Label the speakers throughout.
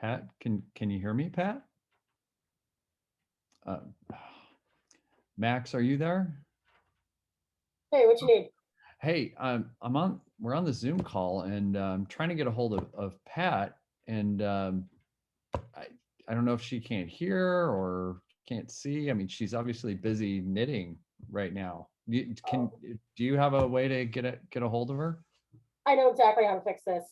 Speaker 1: Pat, can you hear me, Pat? Uh, Max, are you there?
Speaker 2: Hey, what you need?
Speaker 1: Hey, we're on the Zoom call and I'm trying to get a hold of Pat and I I don't know if she can't hear or can't see. I mean, she's obviously busy knitting right now.
Speaker 2: Oh,
Speaker 1: Do you have a way to get a hold of her?
Speaker 2: I know exactly how to fix this.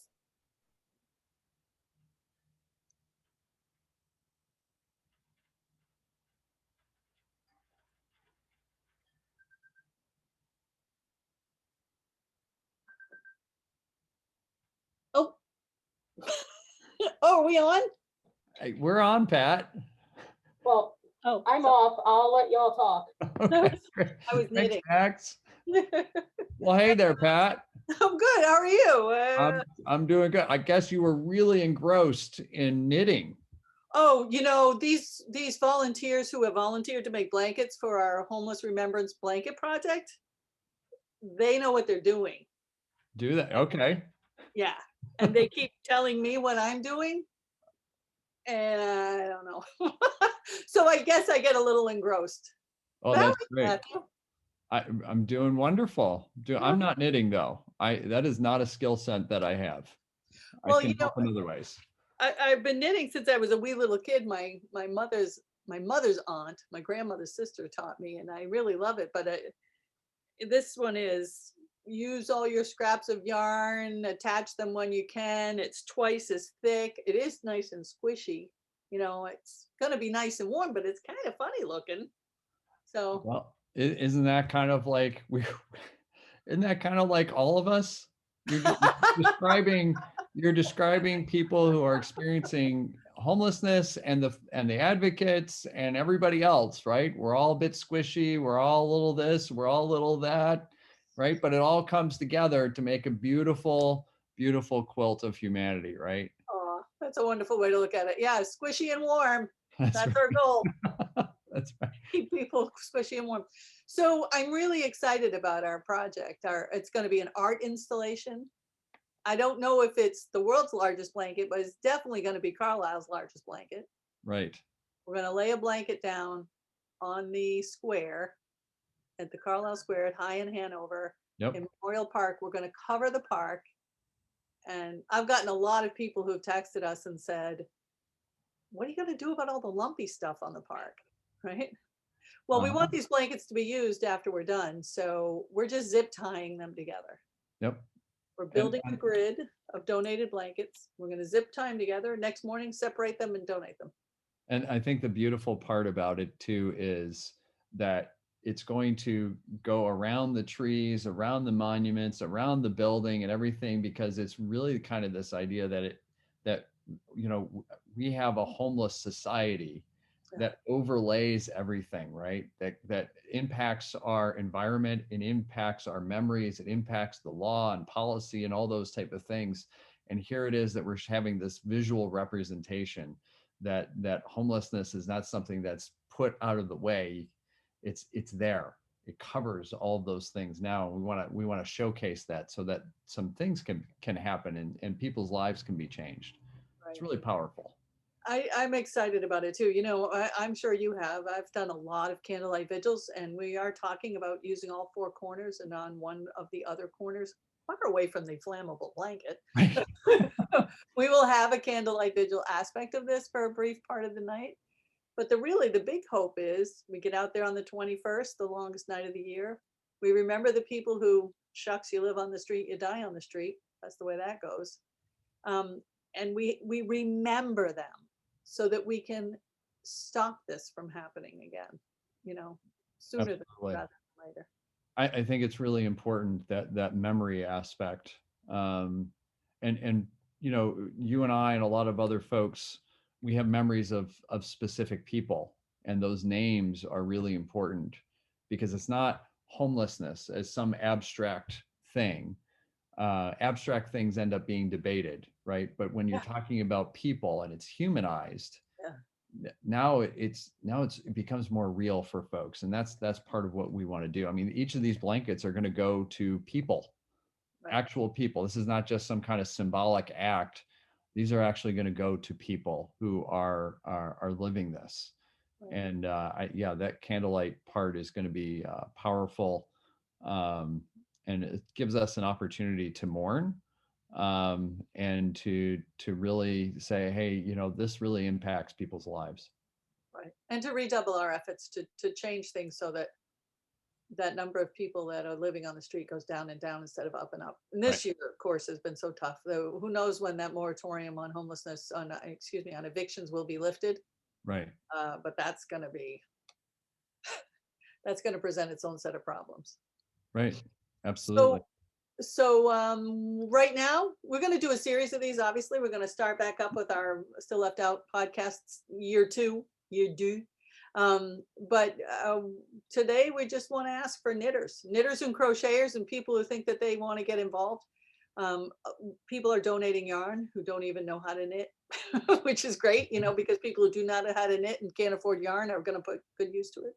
Speaker 3: Oh, oh, are we on?
Speaker 1: Hey, we're on, Pat.
Speaker 2: Well,
Speaker 3: Oh,
Speaker 2: I'm off. I'll let y'all talk.
Speaker 1: Okay, great.
Speaker 3: I was
Speaker 1: Thanks,
Speaker 3: knitting.
Speaker 1: Max. Well, hey there, Pat.
Speaker 3: I'm good. How are you?
Speaker 1: I'm doing good. I guess you were really engrossed in knitting.
Speaker 3: Oh, these volunteers who have volunteered to make blankets for our homeless remembrance blanket project, they know what they're doing.
Speaker 1: Do that. Okay.
Speaker 3: Yeah. And they keep telling me what I'm doing, and I don't know. So I guess I get a little engrossed.
Speaker 1: Oh,
Speaker 3: But how are
Speaker 1: that's
Speaker 3: you,
Speaker 1: great.
Speaker 3: Matthew?
Speaker 1: I'm doing wonderful. I'm not knitting though. That is not a skill set that I have. I
Speaker 3: Well,
Speaker 1: can help in other ways.
Speaker 3: I've been knitting since I was a wee little kid. My mother's aunt, my grandmother's sister, taught me, and I really love it. But this one is use all your scraps of yarn, attach them when you can. It's twice as thick. It is nice and squishy. It's gonna be nice and warm, but it's kind of funny looking. So
Speaker 1: Well, isn't that kind of like isn't that kind of like all of us? You're describing you're describing people who are experiencing homelessness and the advocates and everybody else, right? We're all a bit squishy, we're all a little this, we're all a little that, right? But it all comes together to make a beautiful, beautiful quilt of humanity, right?
Speaker 3: oh, that's a wonderful way to look at it. Yeah, squishy and warm.
Speaker 1: That's
Speaker 3: That's
Speaker 1: right.
Speaker 3: our goal.
Speaker 1: That's right.
Speaker 3: Keep people squishy and warm. So I'm really excited about our project. It's going to be an art installation. I don't know if it's the world's largest blanket, but it's definitely going to be Carlisle's largest blanket.
Speaker 1: Right.
Speaker 3: We're going to lay a blanket down on the square at the Carlisle Square at High in Hanover
Speaker 1: Yep.
Speaker 3: in Memorial Park. We're going to cover the park. And I've gotten a lot of people who have texted us and said, what are you going to do about all the lumpy stuff on the park? Right. Well, we
Speaker 1: Uh-huh.
Speaker 3: want these blankets to be used after we're done. So we're just zip tying them together.
Speaker 1: Yep.
Speaker 3: We're
Speaker 1: And,
Speaker 3: building a
Speaker 1: and
Speaker 3: grid of donated blankets. We're going to zip tie them together. Next morning, separate them and donate them.
Speaker 1: And I think the beautiful part about it too is that it's going to go around the trees, around the monuments, around the building and everything, because it's really kind of this idea that we have a homeless society
Speaker 3: Yeah.
Speaker 1: that overlays everything, right? That impacts our environment, it impacts our memories, it impacts the law and policy and all those type of things. And here it is that we're having this visual representation that homelessness is not something that's put out of the way. It's there. It covers all of those things now. We want to showcase that so that some things can happen and people's lives can be changed. It's
Speaker 3: Right.
Speaker 1: really powerful.
Speaker 3: I'm excited about it too. I'm sure you have. I've done a lot of candlelight vigils, and we are talking about using all four corners and on one of the other corners, far away from the flammable blanket. We will have a candlelight vigil aspect of this for a brief part of the night. But the big hope is we get out there on the 21st, the longest night of the year. We remember the people who, shucks, you live on the street, you die on the street. That's the way that goes. Um, and we remember them so that we can stop this from happening again, you know, sooner than
Speaker 1: Absolutely.
Speaker 3: rather than later.
Speaker 1: I think it's really important that memory aspect. Um, and you and I and a lot of other folks, we have memories of specific people, and those names are really important because it's not homelessness as some abstract thing. Abstract things end up being debated, right? But when you're
Speaker 3: Yeah,
Speaker 1: talking about people and it's humanized,
Speaker 3: yeah,
Speaker 1: now it becomes more real for folks, and that's part of what we want to do. I mean, each of these blankets are going to go to people,
Speaker 3: right.
Speaker 1: actual people. This is not just some kind of symbolic act These are actually going to go to people who are living this.
Speaker 3: Right.
Speaker 1: And yeah, that candlelight part is going to be powerful, and it gives us an opportunity to mourn, and to really say, hey, this really impacts people's lives.
Speaker 3: Right. And to redouble our efforts to change things so that that number of people that are living on the street goes down and down instead of up and up. And this
Speaker 1: Right.
Speaker 3: year, of course, has been so tough. Though who knows when that moratorium on homelessness, on on evictions will be lifted.
Speaker 1: Right.
Speaker 3: But that's going to present its own set of problems.
Speaker 1: Right. Absolutely.
Speaker 3: So right now we're going to do a series of these. Obviously, we're going to start back up with our Still Left Out podcasts year 2. But today we just want to ask for knitters and crocheters and people who think that they want to get involved. People are donating yarn who don't even know how to knit, which is great, because people who do not know how to knit and can't afford yarn are going to put good use to it.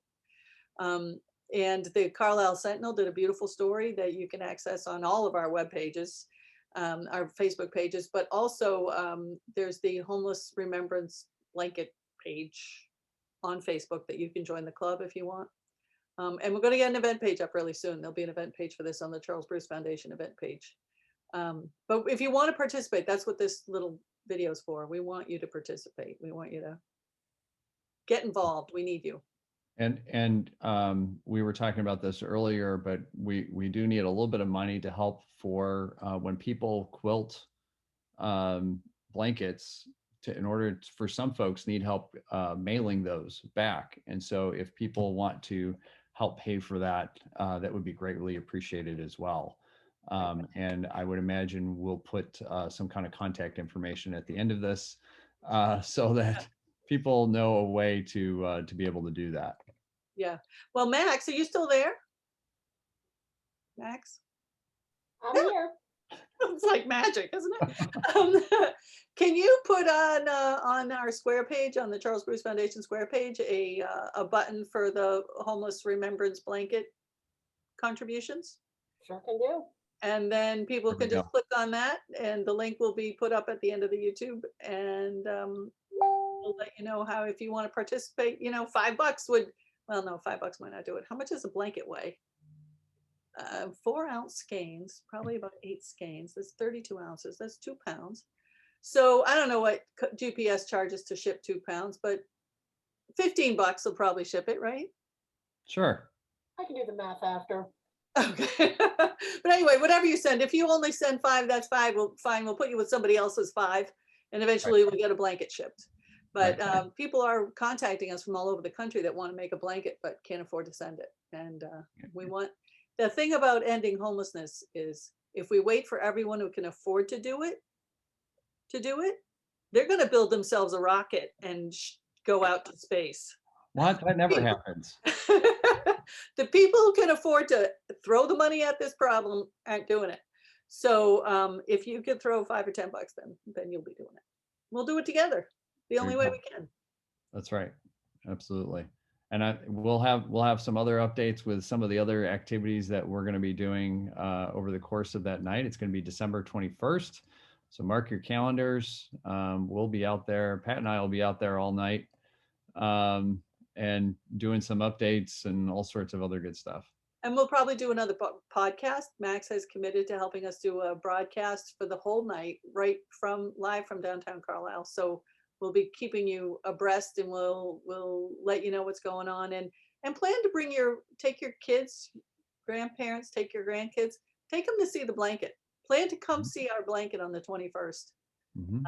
Speaker 3: And the Carlisle Sentinel did a beautiful story that you can access on all of our web pages, our Facebook pages, but also there's the Homeless Remembrance Blanket page on Facebook that you can join the club if you want. And we're going to get an event page up really soon. There'll be an event page for this on the Charles Bruce Foundation event page. But if you want to participate, that's what this little video is for. We want you to participate. We want you to get involved. We need you.
Speaker 1: And we were talking about this earlier, but we do need a little bit of money to help for when people quilt blankets. For some folks need help mailing those back. And so if people want to help pay for that, that would be greatly appreciated as well. And I would imagine we'll put some kind of contact information at the end of this, so that people know a way to be able to do that.
Speaker 3: Yeah. Well, Max, are you still there? Max?
Speaker 2: I'm here.
Speaker 3: It's like magic, isn't it? Can you put on our square page, on the Charles Bruce Foundation square page, a button for the Homeless Remembrance Blanket contributions?
Speaker 2: Sure can do.
Speaker 3: And then people
Speaker 1: There we
Speaker 3: can just
Speaker 1: go.
Speaker 3: click on that, and the link will be put up at the end of the YouTube. And we'll let you know how, if you want to participate. $5 would, well, no, $5 might not do it. How much does a blanket weigh? 4-ounce skeins, probably about 8 skeins. That's 32 ounces. That's 2 pounds. So I don't know what GPS charges to ship 2 pounds, but $15 will probably ship it, right?
Speaker 1: Sure.
Speaker 2: I can do the math after.
Speaker 3: Okay. But anyway, whatever you send, if you only send 5, that's 5. Fine. We'll put you with somebody else's 5, and eventually we'll get a blanket shipped. But people are contacting us from all over the country that want to make a blanket but can't afford to send it. And we want, the thing about ending homelessness is, if we wait for everyone who can afford to do it, they're going to build themselves a rocket and go out to space.
Speaker 1: What? That never happens.
Speaker 3: The people who can afford to throw the money at this problem aren't doing it. So if you could throw $5 or $10, then you'll be doing it. We'll do it together. The only way we can.
Speaker 1: That's right. Absolutely. And we'll have some other updates with some of the other activities that we're going to be doing over the course of that night. It's going to be December 21st. So mark your calendars. We'll be out there. Pat and I will be out there all night, and doing some updates and all sorts of other good stuff.
Speaker 3: And we'll probably do another podcast. Max has committed to helping us do a broadcast for the whole night, live from downtown Carlisle. So we'll be keeping you abreast, and we'll let you know what's going on, and plan to take your kids, grandparents, take your grandkids, take them to see the blanket. Plan to come see our blanket on the 21st.
Speaker 1: Mm-hmm.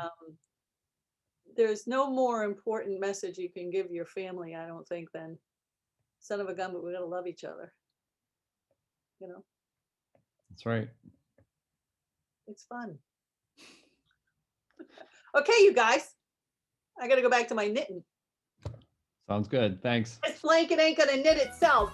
Speaker 3: There's no more important message you can give your family, I don't think, than son of a gun, but we gotta love each other.
Speaker 1: That's right.
Speaker 3: It's fun. Okay, you guys, I gotta go back to my knitting.
Speaker 1: Sounds good. Thanks.
Speaker 3: This blanket ain't gonna knit itself.